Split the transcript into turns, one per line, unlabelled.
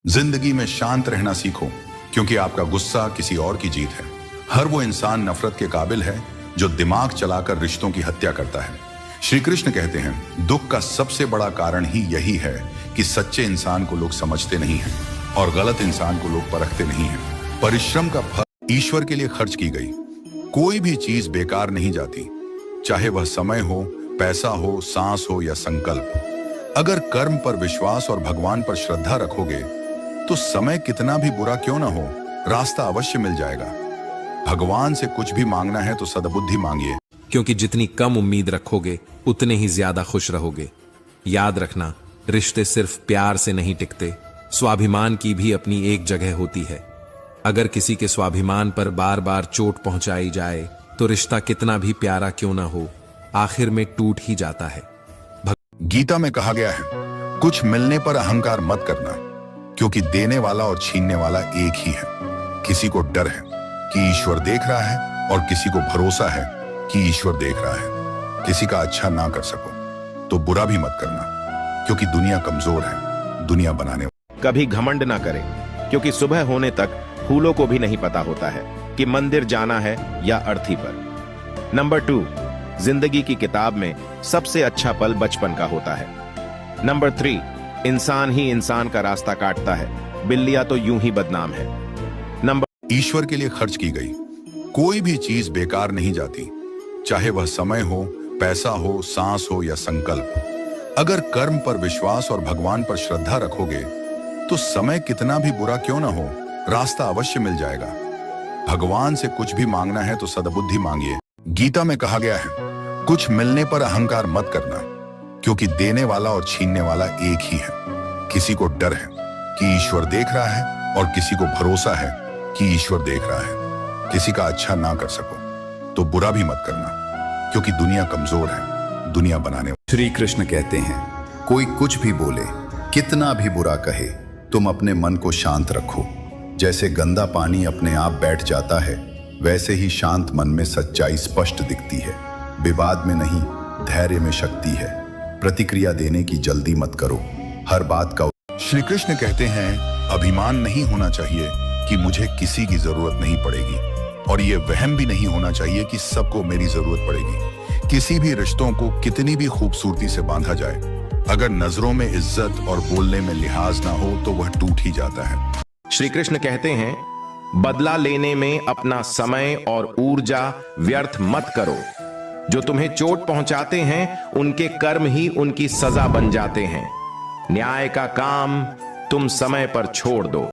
जिंदगी में शांत रहना सीखो, क्योंकि आपका गुस्सा किसी और की जीत है। हर वो इंसान नफरत के काबिल है जो दिमाग चलाकर रिश्तों की हत्या करता है। श्री कृष्ण कहते हैं, दुख का सबसे बड़ा कारण ही यही है कि सच्चे इंसान को लोग समझते नहीं हैं और गलत इंसान को लोग परखते नहीं हैं। परिश्रम का फल ईश्वर के लिए खर्च की गई कोई भी चीज बेकार नहीं जाती, चाहे वह समय हो, पैसा हो, सांस हो या संकल्प। अगर कर्म पर विश्वास और भगवान पर श्रद्धा रखोगे तो समय कितना भी बुरा क्यों ना हो, रास्ता अवश्य मिल जाएगा। भगवान से कुछ भी मांगना है तो सद्बुद्धि मांगिए,
क्योंकि जितनी कम उम्मीद रखोगे उतने ही ज्यादा खुश रहोगे। याद रखना, रिश्ते सिर्फ प्यार से नहीं टिकते, स्वाभिमान की भी अपनी एक जगह होती है। अगर किसी के स्वाभिमान पर बार बार चोट पहुंचाई जाए तो रिश्ता कितना भी प्यारा क्यों ना हो, आखिर में टूट ही जाता है।
गीता में कहा गया है, कुछ मिलने पर अहंकार मत करना, क्योंकि देने वाला और छीनने वाला एक ही है। किसी को डर है कि ईश्वर देख रहा है और किसी को भरोसा है कि ईश्वर देख रहा है। किसी का अच्छा ना कर सको तो बुरा भी मत करना, क्योंकि दुनिया कमजोर है, दुनिया बनाने।
कभी घमंड ना करें, क्योंकि सुबह होने तक फूलों को भी नहीं पता होता है कि मंदिर जाना है या अर्थी पर। नंबर 2, जिंदगी की किताब में सबसे अच्छा पल बचपन का होता है। नंबर 3, इंसान ही इंसान का रास्ता काटता है, बिल्लियां तो यूं ही बदनाम है। नंबर
ईश्वर के लिए खर्च की गई कोई भी चीज बेकार नहीं जाती, चाहे वह समय हो, पैसा हो, सांस हो या संकल्प। अगर कर्म पर विश्वास और भगवान पर श्रद्धा रखोगे तो समय कितना भी बुरा क्यों ना हो, रास्ता अवश्य मिल जाएगा। भगवान से कुछ भी मांगना है तो सद्बुद्धि मांगिए। गीता में कहा गया है, कुछ मिलने पर अहंकार मत करना, क्योंकि देने वाला और छीनने वाला एक ही है। किसी को डर है कि ईश्वर देख रहा है और किसी को भरोसा है कि ईश्वर देख रहा है। किसी का अच्छा ना कर सको तो बुरा भी मत करना, क्योंकि दुनिया कमजोर है, दुनिया बनाने।
श्री कृष्ण कहते हैं, कोई कुछ भी बोले, कितना भी बुरा कहे, तुम अपने मन को शांत रखो। जैसे गंदा पानी अपने आप बैठ जाता है, वैसे ही शांत मन में सच्चाई स्पष्ट दिखती है। विवाद में नहीं, धैर्य में शक्ति है। प्रतिक्रिया देने की जल्दी मत करो, हर बात का।
श्री कृष्ण कहते हैं, अभिमान नहीं होना चाहिए कि मुझे किसी की जरूरत नहीं पड़ेगी, और ये वहम भी नहीं होना चाहिए कि सबको मेरी जरूरत पड़ेगी। किसी भी रिश्तों को कितनी भी खूबसूरती से बांधा जाए, अगर नजरों में इज्जत और बोलने में लिहाज ना हो तो वह टूट ही जाता है।
श्री कृष्ण कहते हैं, बदला लेने में अपना समय और ऊर्जा व्यर्थ मत करो। जो तुम्हें चोट पहुंचाते हैं उनके कर्म ही उनकी सजा बन जाते हैं। न्याय का काम तुम समय पर छोड़ दो।